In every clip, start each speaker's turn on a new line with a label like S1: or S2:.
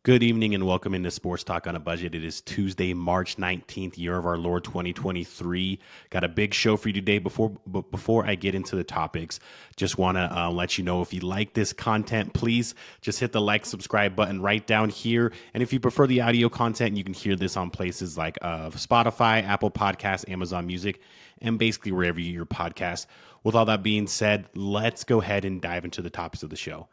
S1: Good evening and welcome into Sports Talk on a Budget. It is Tuesday, March 19th, year of our Lord 2023. Got a big show for you today. Before I get into the topics, just want to let you know if you like this content, please just hit the like, subscribe button right down here. And if you prefer the audio content, you can hear this on places like Spotify, Apple Podcasts, Amazon Music, and basically wherever you hear your podcast. With all that being said, let's go ahead and dive into the topics of the show.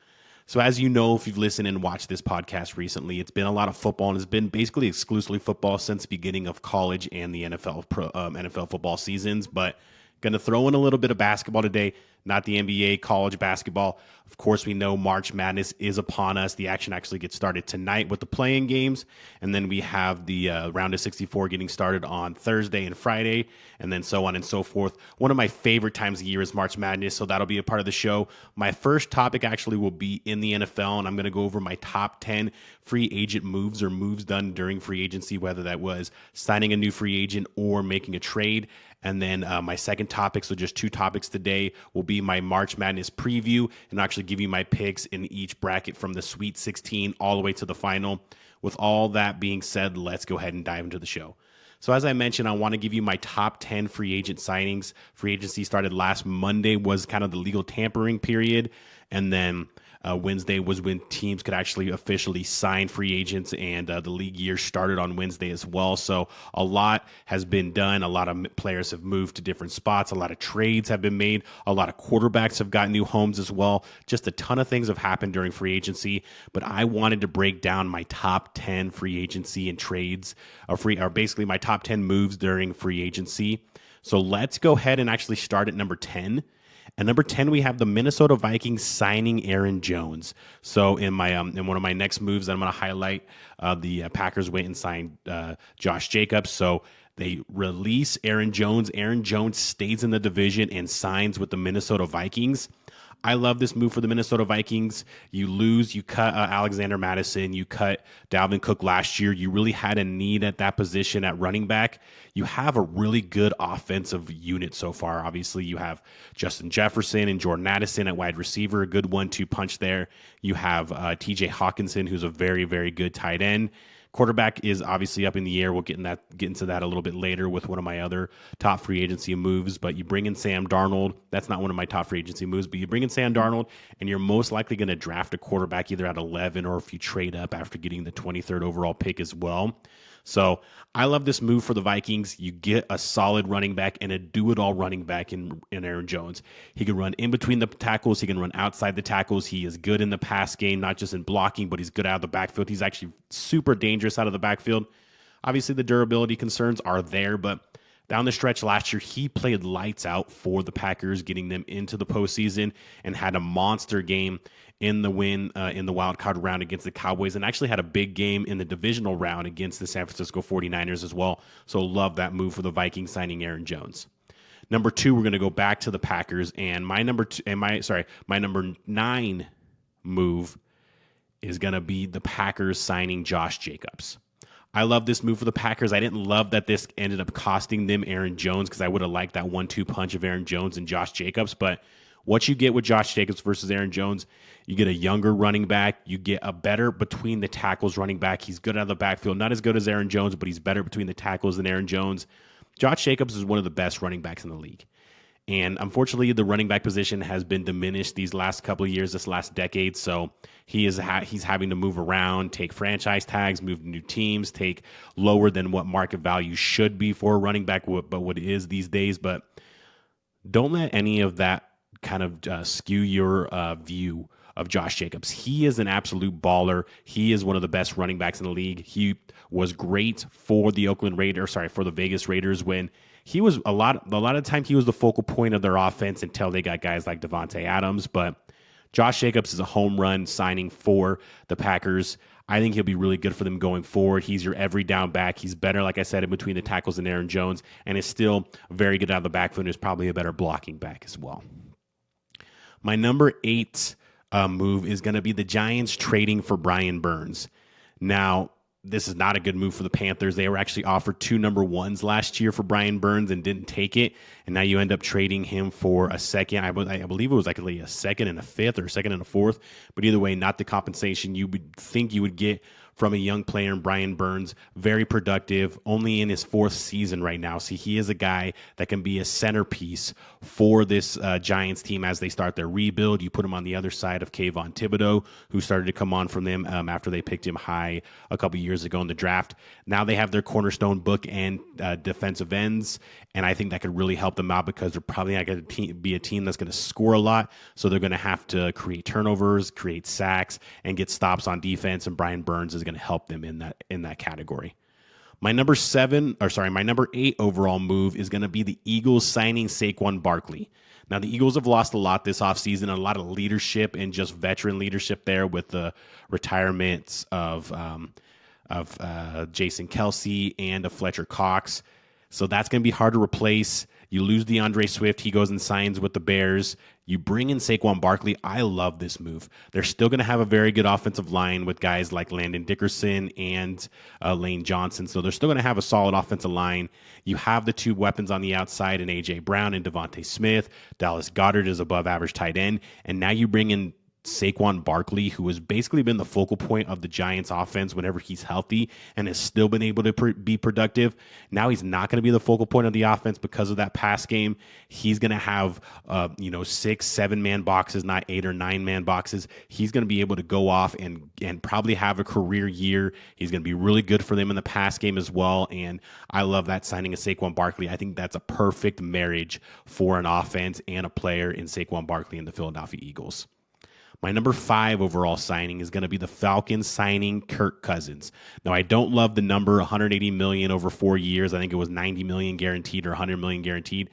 S1: So as you know, if you've listened and watched this podcast recently, it's been a lot of football, and it's been basically exclusively football since the beginning of college and the NFL football seasons. But going to throw in a little bit of basketball today, not the NBA, college basketball. Of course, we know March Madness is upon us. The action actually gets started tonight with the play-in games, and then we have the round of 64 getting started on Thursday and Friday, and then so on and so forth. One of my favorite times of the year is March Madness, so that'll be a part of the show. My first topic actually will be in the NFL, and I'm going to go over my top 10 free agent moves or moves done during free agency, whether that was signing a new free agent or making a trade. And then my second topic, so just two topics today, will be my March Madness preview, and I'll actually give you my picks in each bracket from the Sweet 16 all the way to the final. With all that being said, let's go ahead and dive into the show. So as I mentioned, I want to give you my top 10 free agent signings. Free agency started last Monday, was kind of the legal tampering period, and then Wednesday was when teams could actually officially sign free agents, and the league year started on Wednesday as well. So a lot has been done. A lot of players have moved to different spots. A lot of trades have been made. A lot of quarterbacks have gotten new homes as well. Just a ton of things have happened during free agency, but I wanted to break down my top 10 free agency and trades, or basically my top 10 moves during free agency. So let's go ahead and actually start at number 10. At number 10, we have the Minnesota Vikings signing Aaron Jones. So in my in one of my next moves, I'm going to highlight the Packers went and signed Josh Jacobs. So they release Aaron Jones. Aaron Jones stays in the division and signs with the Minnesota Vikings. I love this move for the Minnesota Vikings. You cut Alexander Mattison, you cut Dalvin Cook last year. You really had a need at that position at running back. You have a really good offensive unit so far. Obviously, you have Justin Jefferson and Jordan Addison at wide receiver, a good 1-2 punch there. You have TJ Hawkinson, who's a very, very good tight end. Quarterback is obviously up in the air. We'll get into that a little bit later with one of my other top free agency moves. But you bring in Sam Darnold. That's not one of my top free agency moves, but you bring in Sam Darnold, and you're most likely going to draft a quarterback either at 11 or if you trade up after getting the 23rd overall pick as well. So I love this move for the Vikings. You get a solid running back and a do-it-all running back in Aaron Jones. He can run in between the tackles. He can run outside the tackles. He is good in the pass game, not just in blocking, but he's good out of the backfield. He's actually super dangerous out of the backfield. Obviously, the durability concerns are there, but down the stretch last year, he played lights out for the Packers, getting them into the postseason and had a monster game in the win in the wild card round against the Cowboys, and actually had a big game in the divisional round against the San Francisco 49ers as well. So love that move for the Vikings signing Aaron Jones. Number 2, we're going to go back to the Packers, and my number 9 move is going to be the Packers signing Josh Jacobs. I love this move for the Packers. I didn't love that this ended up costing them Aaron Jones, because I would have liked that 1-2 punch of Aaron Jones and Josh Jacobs. But what you get with Josh Jacobs versus Aaron Jones, you get a younger running back. You get a better between the tackles running back. He's good out of the backfield. Not as good as Aaron Jones, but he's better between the tackles than Aaron Jones. Josh Jacobs is one of the best running backs in the league. And unfortunately, the running back position has been diminished these last couple of years, this last decade. So he's having to move around, take franchise tags, move to new teams, take lower than what market value should be for a running back, but what it is these days. But don't let any of that kind of skew your view of Josh Jacobs. He is an absolute baller. He is one of the best running backs in the league. He was great for the for the Vegas Raiders when he was a lot of the time he was the focal point of their offense until they got guys like Devontae Adams. But Josh Jacobs is a home run signing for the Packers. I think he'll be really good for them going forward. He's your every down back. He's better, like I said, in between the tackles than Aaron Jones, and is still very good out of the backfield and is probably a better blocking back as well. My number 8 move is going to be the Giants trading for Brian Burns. Now, this is not a good move for the Panthers. They were actually offered 2 number 1s last year for Brian Burns and didn't take it. And now you end up trading him for a second. I believe it was actually a second and a fifth or a second and a fourth. But either way, not the compensation you would think you would get from a young player in Brian Burns, very productive, only in his fourth season right now. So he is a guy that can be a centerpiece for this Giants team as they start their rebuild. You put him on the other side of Kayvon Thibodeau, who started to come on from them after they picked him high a couple years ago in the draft. Now they have their cornerstone book and defensive ends, and I think that could really help them out because they're probably not going to be a team that's going to score a lot, so they're going to have to create turnovers, create sacks, and get stops on defense, and Brian Burns is going to help them in that category. My number 8 overall move is going to be the Eagles signing Saquon Barkley. Now, the Eagles have lost a lot this offseason, a lot of leadership and just veteran leadership there with the retirements of Jason Kelce and of Fletcher Cox. So that's going to be hard to replace. You lose DeAndre Swift. He goes and signs with the Bears. You bring in Saquon Barkley. I love this move. They're still going to have a very good offensive line with guys like Landon Dickerson and Lane Johnson. So they're still going to have a solid offensive line. You have the two weapons on the outside in A.J. Brown and Devontae Smith. Dallas Goedert is above average tight end. And now you bring in Saquon Barkley, who has basically been the focal point of the Giants offense whenever he's healthy and has still been able to be productive. Now he's not going to be the focal point of the offense because of that pass game. He's going to have 6-7 man boxes, not 8 or 9 man boxes. He's going to be able to go off and probably have a career year. He's going to be really good for them in the pass game as well. And I love that signing of Saquon Barkley. I think that's a perfect marriage for an offense and a player in Saquon Barkley and the Philadelphia Eagles. My number 5 overall signing is going to be the Falcons signing Kirk Cousins. Now, I don't love the number $180 million over 4 years. I think it was $90 million guaranteed or $100 million guaranteed.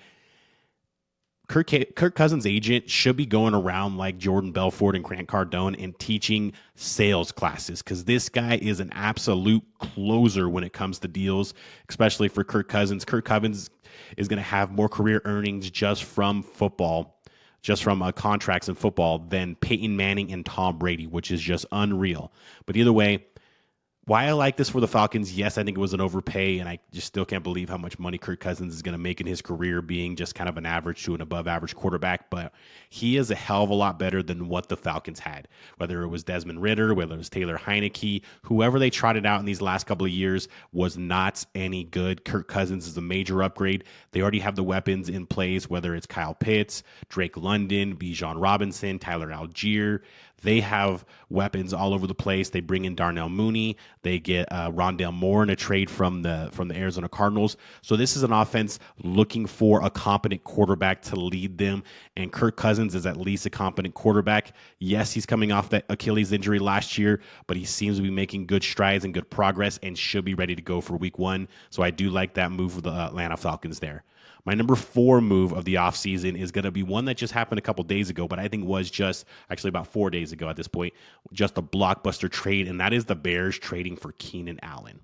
S1: Kirk Cousins' agent should be going around like Jordan Belfort and Grant Cardone and teaching sales classes because this guy is an absolute closer when it comes to deals, especially for Kirk Cousins. Kirk Cousins is going to have more career earnings just from football, just from contracts in football, than Peyton Manning and Tom Brady, which is just unreal. But either way, why I like this for the Falcons, yes, I think it was an overpay, and I just still can't believe how much money Kirk Cousins is going to make in his career being just kind of an average to an above average quarterback, but he is a hell of a lot better than what the Falcons had, whether it was Desmond Ridder, whether it was Taylor Heineke, whoever they trotted out in these last couple of years was not any good. Kirk Cousins is a major upgrade. They already have the weapons in place, whether it's Kyle Pitts, Drake London, Bijan Robinson, Tyler Algier. They have weapons all over the place. They bring in Darnell Mooney. They get Rondale Moore in a trade from the Arizona Cardinals. So this is an offense looking for a competent quarterback to lead them, and Kirk Cousins is at least a competent quarterback. Yes, he's coming off that Achilles injury last year, but he seems to be making good strides and good progress and should be ready to go for week 1. So I do like that move of the Atlanta Falcons there. My number 4 move of the offseason is going to be one that just happened a couple days ago, but I think was just actually about 4 days ago at this point, just a blockbuster trade, and that is the Bears trading for Keenan Allen.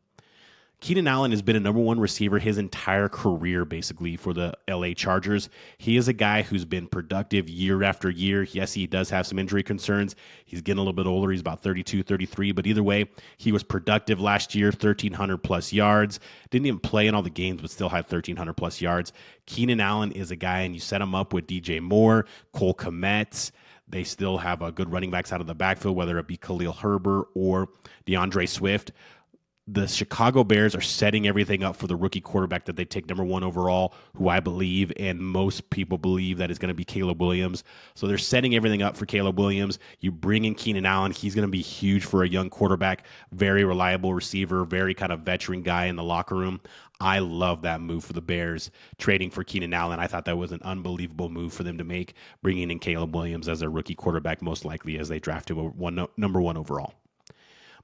S1: Keenan Allen has been a number 1 receiver his entire career, basically, for the LA Chargers. He is a guy who's been productive year after year. Yes, he does have some injury concerns. He's getting a little bit older. He's about 32, 33. But either way, he was productive last year, 1,300 plus yards. Didn't even play in all the games, but still had 1,300 plus yards. Keenan Allen is a guy, and you set him up with DJ Moore, Cole Kmet. They still have a good running backs out of the backfield, whether it be Khalil Herbert or DeAndre Swift. The Chicago Bears are setting everything up for the rookie quarterback that they take number 1 overall, who I believe and most people believe that is going to be Caleb Williams. So they're setting everything up for Caleb Williams. You bring in Keenan Allen. He's going to be huge for a young quarterback, very reliable receiver, very kind of veteran guy in the locker room. I love that move for the Bears, trading for Keenan Allen. I thought that was an unbelievable move for them to make, bringing in Caleb Williams as their rookie quarterback, most likely as they drafted number 1 overall.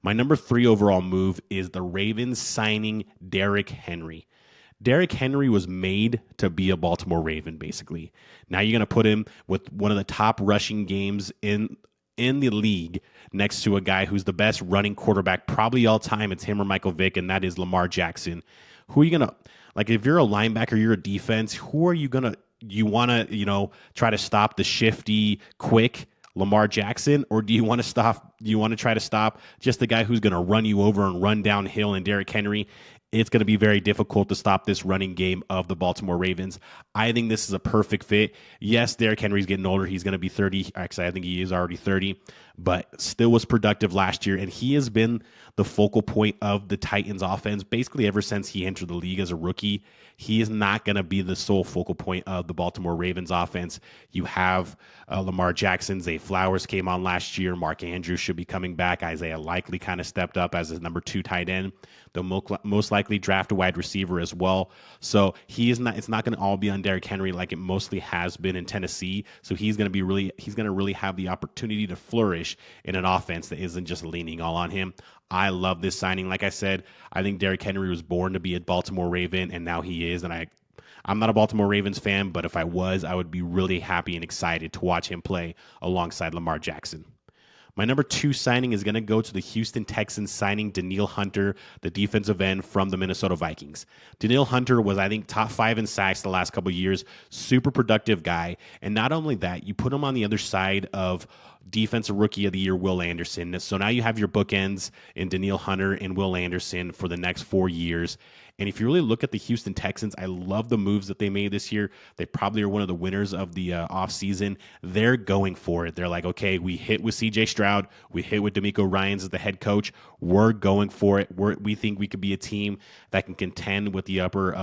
S1: My number 3 overall move is the Ravens signing Derrick Henry. Derrick Henry was made to be a Baltimore Raven, basically. Now you're going to put him with one of the top rushing games in the league next to a guy who's the best running quarterback probably all time. It's him or Michael Vick, and that is Lamar Jackson. Who are you going to, like, if you're a linebacker, you're a defense, who are you going to, you want to, try to stop the shifty, quick Lamar Jackson, or do you want to try to stop just the guy who's going to run you over and run downhill in Derrick Henry? It's going to be very difficult to stop this running game of the Baltimore Ravens. I think this is a perfect fit. Yes, Derrick Henry's getting older. He's going to be 30. Actually, I think he is already 30. but still was productive last year. And he has been the focal point of the Titans offense basically ever since he entered the league as a rookie. He is not going to be the sole focal point of the Baltimore Ravens offense. You have Lamar Jackson, Zay Flowers came on last year. Mark Andrews should be coming back. Isaiah Likely kind of stepped up as his number 2 tight end. They'll most likely draft a wide receiver as well. So it's not going to all be on Derrick Henry like it mostly has been in Tennessee. So he's going to really have the opportunity to flourish in an offense that isn't just leaning all on him. I love this signing. Like I said, I think Derrick Henry was born to be a Baltimore Raven, and now he is. And I'm not a Baltimore Ravens fan, but if I was, I would be really happy and excited to watch him play alongside Lamar Jackson. My number 2 signing is going to go to the Houston Texans signing Danielle Hunter, the defensive end from the Minnesota Vikings. Danielle Hunter was, I think, top 5 in sacks the last couple of years, super productive guy. And not only that, you put him on the other side of Defensive Rookie of the Year, Will Anderson. So now you have your bookends in Danielle Hunter and Will Anderson for the next 4 years. And if you really look at the Houston Texans, I love the moves that they made this year. They probably are one of the winners of the offseason. They're going for it. They're like, okay, we hit with C.J. Stroud. We hit with D'Amico Ryans as the head coach. We're going for it. We think we could be a team that can contend with the upper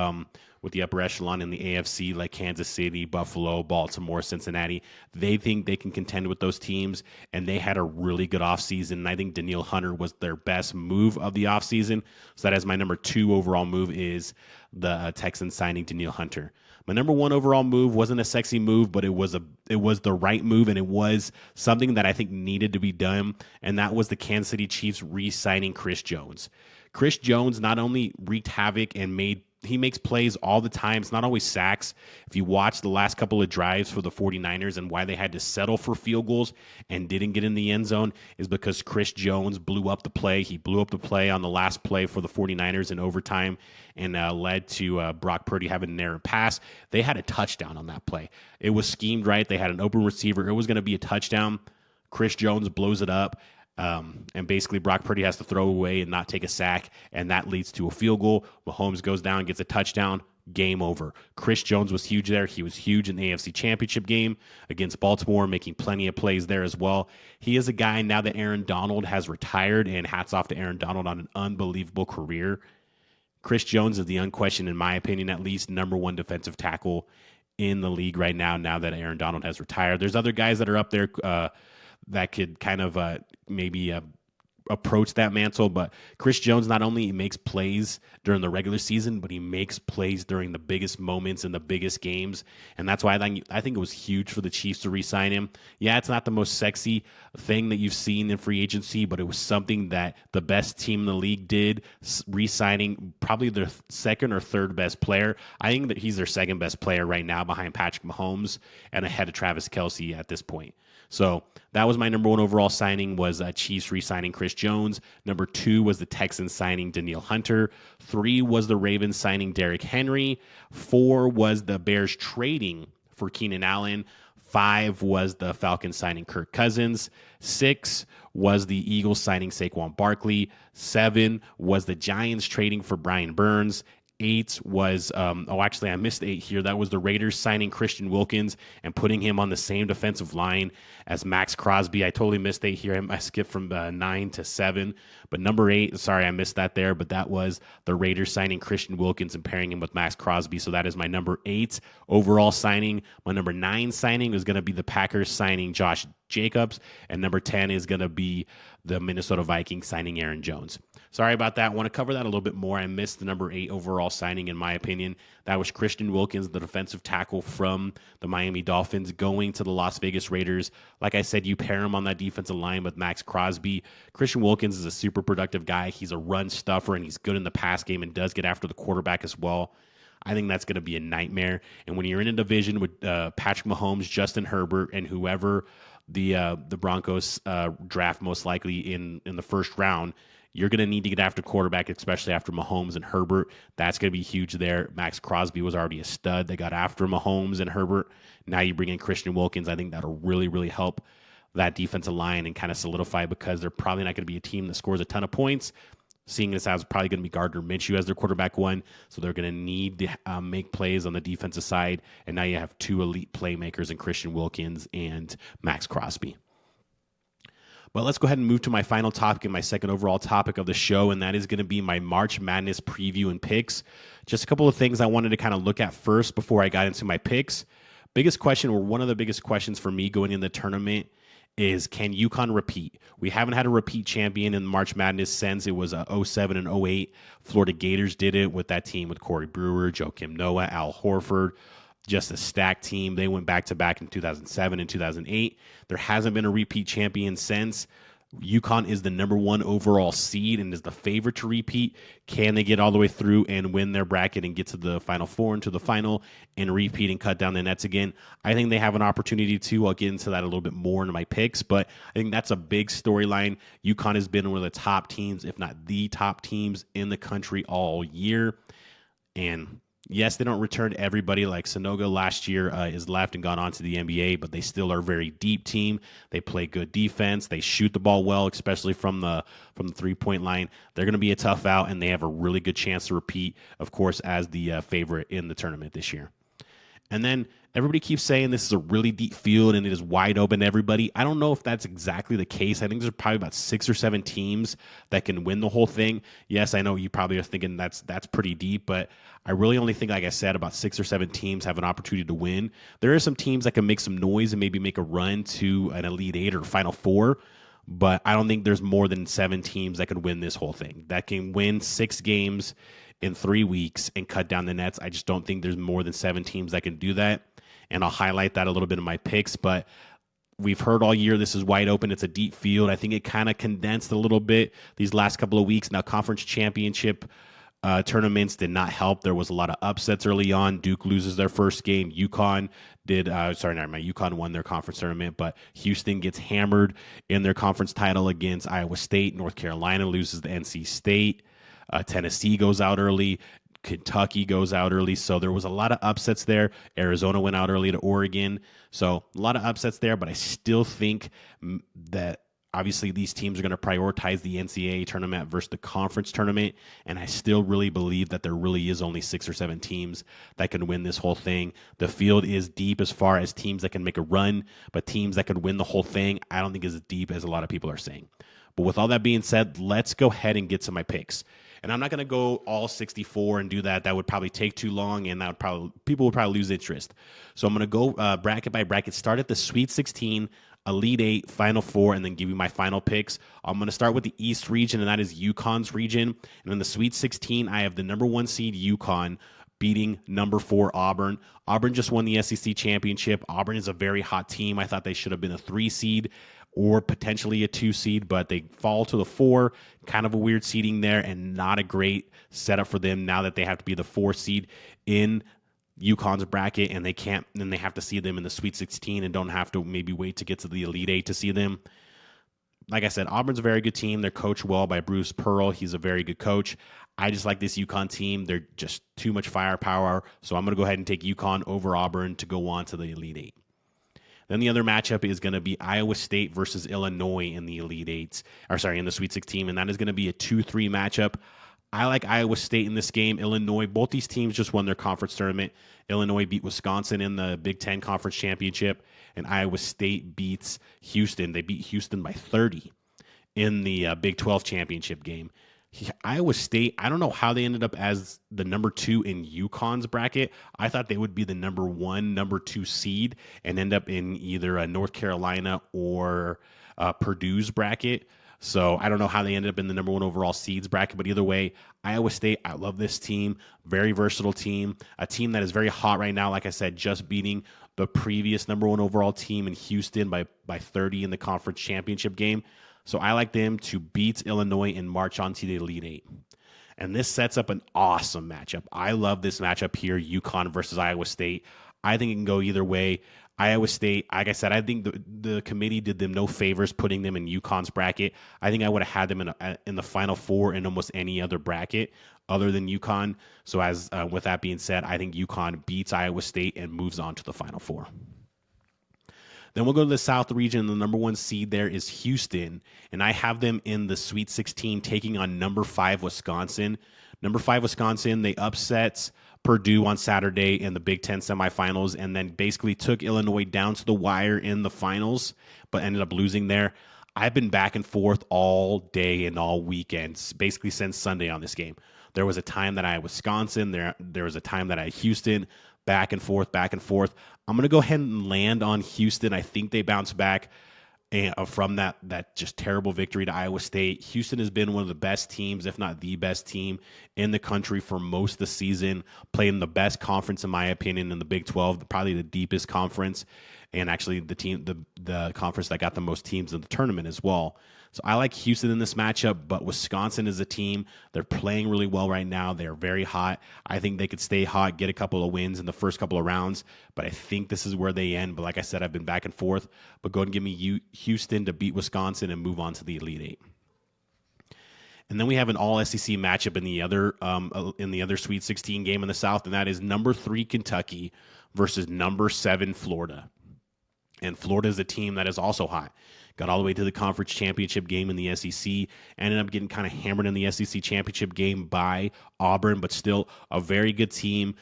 S1: echelon in the AFC, like Kansas City, Buffalo, Baltimore, Cincinnati. They think they can contend with those teams, and they had a really good offseason. And I think Danielle Hunter was their best move of the offseason. So that is my number 2 overall move, is the Texans signing Danielle Hunter. My number 1 overall move wasn't a sexy move, but it was the right move, and it was something that I think needed to be done, and that was the Kansas City Chiefs re-signing Chris Jones. Chris Jones not only wreaked havoc and he makes plays all the time. It's not always sacks. If you watch the last couple of drives for the 49ers and why they had to settle for field goals and didn't get in the end zone is because Chris Jones blew up the play. He blew up the play on the last play for the 49ers in overtime and led to Brock Purdy having an errant pass. They had a touchdown on that play. It was schemed right. They had an open receiver. It was going to be a touchdown. Chris Jones blows it up. And basically Brock Purdy has to throw away and not take a sack, and that leads to a field goal. Mahomes goes down, gets a touchdown, game over. Chris Jones was huge there. He was huge in the AFC Championship game against Baltimore, making plenty of plays there as well. He is a guy now that Aaron Donald has retired, and hats off to Aaron Donald on an unbelievable career. Chris Jones is the unquestioned, in my opinion, at least number 1 defensive tackle in the league right now that Aaron Donald has retired. There's other guys that are up there that could kind of maybe approach that mantle. But Chris Jones not only makes plays during the regular season, but he makes plays during the biggest moments in the biggest games. And that's why I think it was huge for the Chiefs to re-sign him. Yeah, it's not the most sexy thing that you've seen in free agency, but it was something that the best team in the league did, re-signing probably their second or third best player. I think that he's their second best player right now behind Patrick Mahomes and ahead of Travis Kelce at this point. So that was my number 1 overall signing, was Chiefs re-signing Chris Jones. Number 2 was the Texans signing Danielle Hunter. 3 was the Ravens signing Derrick Henry. 4 was the Bears trading for Keenan Allen. 5 was the Falcons signing Kirk Cousins. 6 was the Eagles signing Saquon Barkley. 7 was the Giants trading for Brian Burns. 8 was, I missed 8 here. That was the Raiders signing Christian Wilkins and putting him on the same defensive line as Max Crosby. I totally missed 8 here. I skipped from 9 to 7. But number 8, sorry, I missed that there. But that was the Raiders signing Christian Wilkins and pairing him with Max Crosby. So that is my number 8 overall signing. My number 9 signing is going to be the Packers signing Josh Jacobs. And number 10 is going to be the Minnesota Vikings signing Aaron Jones. Sorry about that. I want to cover that a little bit more. I missed the number 8 overall signing, in my opinion. That was Christian Wilkins, the defensive tackle from the Miami Dolphins, going to the Las Vegas Raiders. Like I said, you pair him on that defensive line with Max Crosby. Christian Wilkins is a super productive guy. He's a run stuffer, and he's good in the pass game and does get after the quarterback as well. I think that's going to be a nightmare. And when you're in a division with Patrick Mahomes, Justin Herbert, and whoever the Broncos draft most likely in the first round, you're going to need to get after quarterback, especially after Mahomes and Herbert. That's going to be huge there. Max Crosby was already a stud. They got after Mahomes and Herbert. Now you bring in Christian Wilkins. I think that'll really, really help that defensive line and kind of solidify, because they're probably not going to be a team that scores a ton of points. Seeing this as probably going to be Gardner Minshew as their quarterback 1, so they're going to need to make plays on the defensive side. And now you have 2 elite playmakers in Christian Wilkins and Max Crosby. But let's go ahead and move to my final topic and my second overall topic of the show, and that is going to be my March Madness preview and picks. Just a couple of things I wanted to kind of look at first before I got into my picks. Biggest question, or one of the biggest questions for me going in the tournament, is can UConn repeat? We haven't had a repeat champion in March Madness since it was 07 and 08. Florida Gators did it with that team with Corey Brewer, Joakim Noah, Al Horford. Just a stacked team. They went back-to-back in 2007 and 2008. There hasn't been a repeat champion since. UConn is the number 1 overall seed and is the favorite to repeat. Can they get all the way through and win their bracket and get to the Final Four and to the final and repeat and cut down the nets again? I think they have an opportunity to. I'll get into that a little bit more in my picks, but I think that's a big storyline. UConn has been one of the top teams, if not the top teams in the country all year. And yes, they don't return everybody like Sanogo last year is left and gone on to the NBA, but they still are a very deep team. They play good defense. They shoot the ball well, especially from the 3-point line. They're going to be a tough out, and they have a really good chance to repeat, of course, as the favorite in the tournament this year. And then everybody keeps saying this is a really deep field and it is wide open to everybody. I don't know if that's exactly the case. I think there's probably about 6 or 7 teams that can win the whole thing. Yes, I know you probably are thinking that's pretty deep, but I really only think, like I said, about 6 or 7 teams have an opportunity to win. There are some teams that can make some noise and maybe make a run to an Elite 8 or Final Four, but I don't think there's more than 7 teams that can win this whole thing, that can win 6 games in 3 weeks and cut down the nets. I just don't think there's more than 7 teams that can do that. And I'll highlight that a little bit in my picks, but we've heard all year this is wide open. It's a deep field. I think it kind of condensed a little bit these last couple of weeks. Now, conference championship tournaments did not help. There was a lot of upsets early on. Duke loses their first game. UConn UConn won their conference tournament, but Houston gets hammered in their conference title against Iowa State. North Carolina loses to NC State. Tennessee goes out early. Kentucky goes out early. So there was a lot of upsets there. Arizona went out early to Oregon. So a lot of upsets there, but I still think that obviously these teams are going to prioritize the NCAA tournament versus the conference tournament. And I still really believe that there really is only 6 or 7 teams that can win this whole thing. The field is deep as far as teams that can make a run, but teams that could win the whole thing, I don't think is as deep as a lot of people are saying. But with all that being said, let's go ahead and get to my picks. And I'm not going to go all 64 and do that. That would probably take too long, and people would probably lose interest. So I'm going to go bracket by bracket, start at the Sweet 16, Elite 8, Final Four, and then give you my final picks. I'm going to start with the East region, and that is UConn's region. And in the Sweet 16, I have the number 1 seed UConn beating number 4 Auburn. Auburn just won the SEC championship. Auburn is a very hot team. I thought they should have been a 3 seed or potentially a 2 seed, but they fall to the 4. Kind of a weird seeding there and not a great setup for them now that they have to be the 4 seed in UConn's bracket, and they have to see them in the Sweet 16 and don't have to maybe wait to get to the Elite 8 to see them. Like I said, Auburn's a very good team. They're coached well by Bruce Pearl. He's a very good coach. I just like this UConn team. They're just too much firepower, so I'm going to go ahead and take UConn over Auburn to go on to the Elite 8. Then the other matchup is going to be Iowa State versus Illinois in the in the Sweet 16, and that is going to be a 2-3 matchup. I like Iowa State in this game. Illinois, both these teams just won their conference tournament. Illinois beat Wisconsin in the Big Ten Conference Championship, and Iowa State beats Houston. They beat Houston by 30 in the Big 12 championship game. Iowa State, I don't know how they ended up as the number 2 in UConn's bracket. I thought they would be the number 1, number 2 seed and end up in either North Carolina or Purdue's bracket. So I don't know how they ended up in the number 1 overall seeds bracket, but either way, Iowa State, I love this team. Very versatile team. A team that is very hot right now, like I said, just beating the previous number 1 overall team in Houston by 30 in the conference championship game. So I like them to beat Illinois and march on to the Elite 8. And this sets up an awesome matchup. I love this matchup here, UConn versus Iowa State. I think it can go either way. Iowa State, like I said, I think the committee did them no favors putting them in UConn's bracket. I think I would have had them in the Final Four in almost any other bracket other than UConn. So with that being said, I think UConn beats Iowa State and moves on to the Final Four. Then we'll go to the South region. The number 1 seed there is Houston, and I have them in the Sweet 16 taking on number 5 Wisconsin. Number 5 Wisconsin, they upset Purdue on Saturday in the Big Ten semifinals and then basically took Illinois down to the wire in the finals, but ended up losing there. I've been back and forth all day and all weekends, basically since Sunday on this game. There was a time that I had Wisconsin. There was a time that I had Houston. Back and forth, back and forth. I'm going to go ahead and land on Houston. I think they bounce back from that just terrible victory to Iowa State. Houston has been one of the best teams, if not the best team in the country for most of the season, playing the best conference, in my opinion, in the Big 12, probably the deepest conference, and actually the conference that got the most teams in the tournament as well. So I like Houston in this matchup, but Wisconsin is a team. They're playing really well right now. They're very hot. I think they could stay hot, get a couple of wins in the first couple of rounds, but I think this is where they end. But like I said, I've been back and forth. But go ahead and give me Houston to beat Wisconsin and move on to the Elite Eight. And then we have an all SEC matchup in the other Sweet 16 game in the South, and that is number 3 Kentucky versus number 7 Florida. And Florida is a team that is also hot. Got all the way to the conference championship game in the SEC. Ended up getting kind of hammered in the SEC championship game by Auburn, but still a very good team.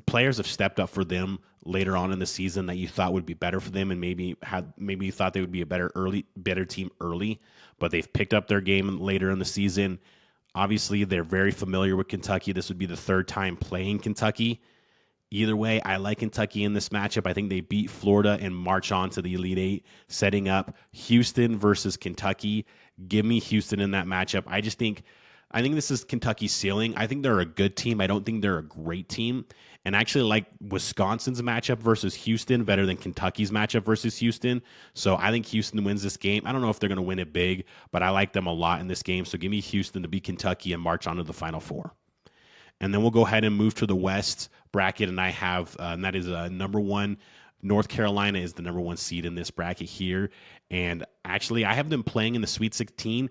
S1: Players have stepped up for them later on in the season that you thought would be better for them, and maybe you thought they would be a better team early, but they've picked up their game later in the season. Obviously, they're very familiar with Kentucky. This would be the third time playing Kentucky. Either way, I like Kentucky in this matchup. I think they beat Florida and march on to the Elite Eight, setting up Houston versus Kentucky. Give me Houston in that matchup. I think this is Kentucky's ceiling. I think they're a good team. I don't think they're a great team. And I actually like Wisconsin's matchup versus Houston better than Kentucky's matchup versus Houston. So I think Houston wins this game. I don't know if they're going to win it big, but I like them a lot in this game. So give me Houston to beat Kentucky and march on to the Final Four. And then we'll go ahead and move to the West bracket, and I have, and that is number 1. North Carolina is the number 1 seed in this bracket here. And actually, I have them playing in the Sweet 16,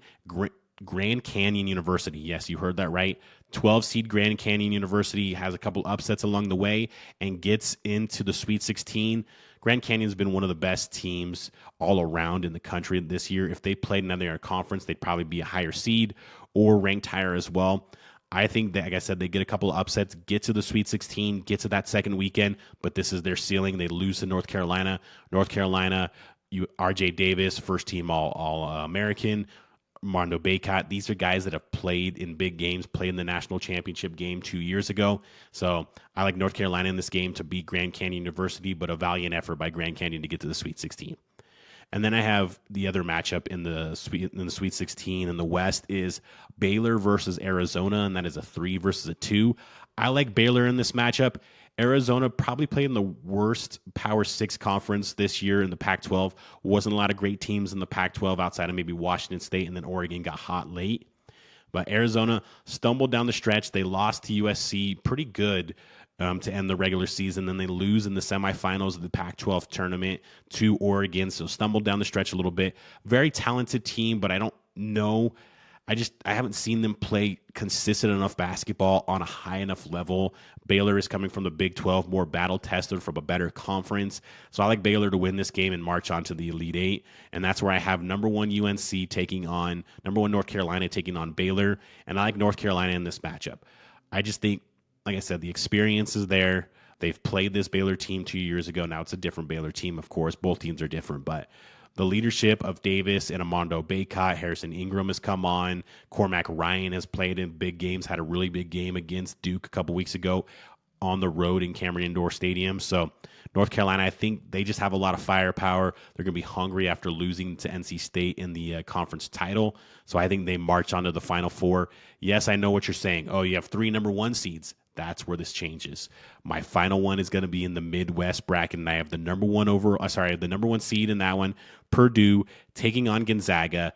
S1: Grand Canyon University. Yes, you heard that right. 12 seed Grand Canyon University has a couple upsets along the way and gets into the Sweet 16. Grand Canyon's been one of the best teams all around in the country this year. If they played another conference, they'd probably be a higher seed or ranked higher as well. I think that, like I said, they get a couple of upsets, get to the Sweet 16, get to that second weekend, but this is their ceiling. They lose to North Carolina. North Carolina, RJ Davis, first team All-American, Mondo Baycott. These are guys that have played in big games, played in the national championship game 2 years ago. So I like North Carolina in this game to beat Grand Canyon University, but a valiant effort by Grand Canyon to get to the Sweet 16. And then I have the other matchup in the Sweet 16 in the West is Baylor versus Arizona, and that is a 3 versus a 2. I like Baylor in this matchup. Arizona probably played in the worst Power 6 conference this year in the Pac-12. Wasn't a lot of great teams in the Pac-12 outside of maybe Washington State, and then Oregon got hot late. But Arizona stumbled down the stretch. They lost to USC pretty good to end the regular season. Then they lose in the semifinals of the Pac-12 tournament to Oregon. So stumbled down the stretch a little bit. Very talented team, but I don't know. I haven't seen them play consistent enough basketball on a high enough level. Baylor is coming from the Big 12, more battle tested from a better conference. So I like Baylor to win this game and march on to the Elite Eight. And that's where I have number 1 UNC taking on number 1 North Carolina taking on Baylor. And I like North Carolina in this matchup. I just think, like I said, the experience is there. They've played this Baylor team 2 years ago. Now it's a different Baylor team, of course. Both teams are different, but the leadership of Davis and Armando Baycott, Harrison Ingram has come on. Cormac Ryan has played in big games, had a really big game against Duke a couple weeks ago on the road in Cameron Indoor Stadium. So North Carolina, I think they just have a lot of firepower. They're going to be hungry after losing to NC State in the conference title. So I think they march on to the Final Four. Yes, I know what you're saying. Oh, you have 3 number 1 seeds. That's where this changes. My final one is going to be in the Midwest bracket, and I have the number 1 seed in that one, Purdue, taking on Gonzaga.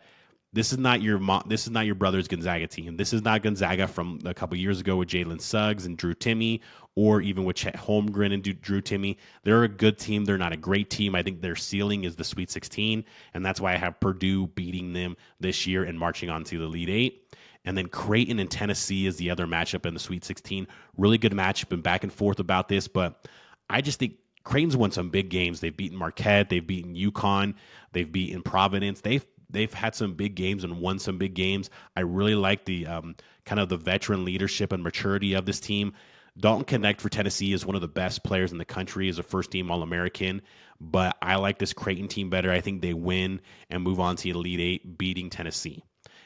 S1: This is not your brother's Gonzaga team. This is not Gonzaga from a couple years ago with Jalen Suggs and Drew Timme, or even with Chet Holmgren and Drew Timme. They're a good team. They're not a great team. I think their ceiling is the Sweet 16, and that's why I have Purdue beating them this year and marching on to the Elite Eight. And then Creighton and Tennessee is the other matchup in the Sweet 16. Really good matchup, and back and forth about this, but I just think Creighton's won some big games. They've beaten Marquette. They've beaten UConn. They've beaten Providence. They've had some big games and won some big games. I really like the kind of the veteran leadership and maturity of this team. Dalton Connect for Tennessee is one of the best players in the country, as a first-team All-American, but I like this Creighton team better. I think they win and move on to the Elite Eight, beating Tennessee.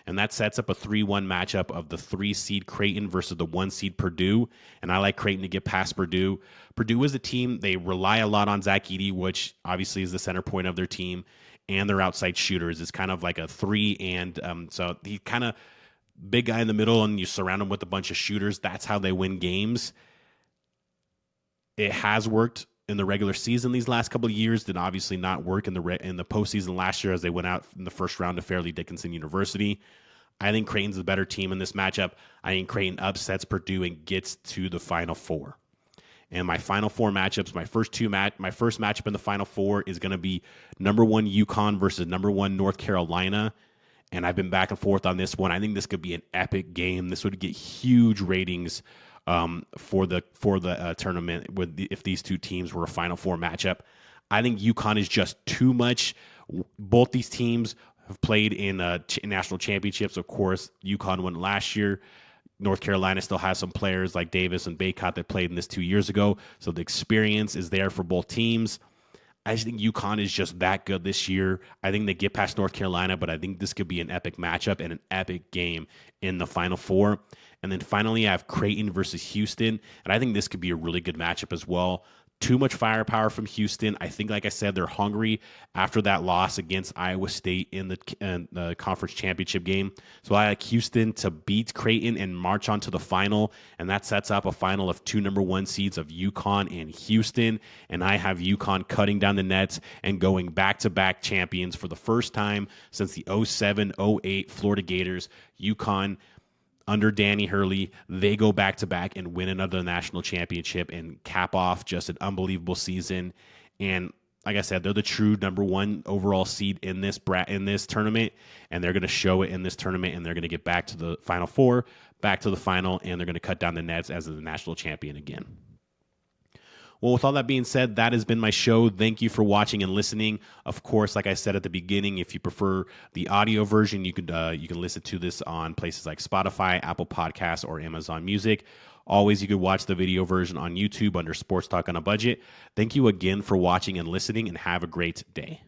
S1: And that sets up a 3-1 matchup of the 3-seed Creighton versus the 1-seed Purdue. And I like Creighton to get past Purdue. Purdue is a team, they rely a lot on Zach Edey, which obviously is the center point of their team, and their outside shooters. It's kind of like a 3, and so he kind of big guy in the middle, and you surround him with a bunch of shooters. That's how they win games. It has worked in the regular season these last couple of years. Did obviously not work in the postseason last year, as they went out in the first round to Fairleigh Dickinson University. I think Creighton's the better team in this matchup. I think Creighton upsets Purdue and gets to the Final Four. And my Final Four matchups, my first matchup in the Final Four is going to be number 1 UConn versus number 1 North Carolina. And I've been back and forth on this one. I think this could be an epic game. This would get huge ratings for the tournament if these two teams were a Final Four matchup. I think UConn is just too much. Both these teams have played in national championships. Of course, UConn won last year. North Carolina still has some players like Davis and Bacot that played in this 2 years ago. So the experience is there for both teams. I just think UConn is just that good this year. I think they get past North Carolina, but I think this could be an epic matchup and an epic game in the Final Four. And then finally, I have Creighton versus Houston, and I think this could be a really good matchup as well. Too much firepower from Houston. I think, like I said, they're hungry after that loss against Iowa State in the conference championship game. So I like Houston to beat Creighton and march on to the final, and that sets up a final of 2 number 1 seeds of UConn and Houston. And I have UConn cutting down the nets and going back-to-back champions for the first time since the 07-08 Florida Gators. UConn, under Danny Hurley, they go back-to-back and win another national championship and cap off just an unbelievable season. And like I said, they're the true number 1 overall seed in this tournament, and they're going to show it in this tournament, and they're going to get back to the Final Four, back to the final, and they're going to cut down the nets as the national champion again. Well, with all that being said, that has been my show. Thank you for watching and listening. Of course, like I said at the beginning, if you prefer the audio version, you can listen to this on places like Spotify, Apple Podcasts, or Amazon Music. Always, you could watch the video version on YouTube under Sports Talk on a Budget. Thank you again for watching and listening, and have a great day.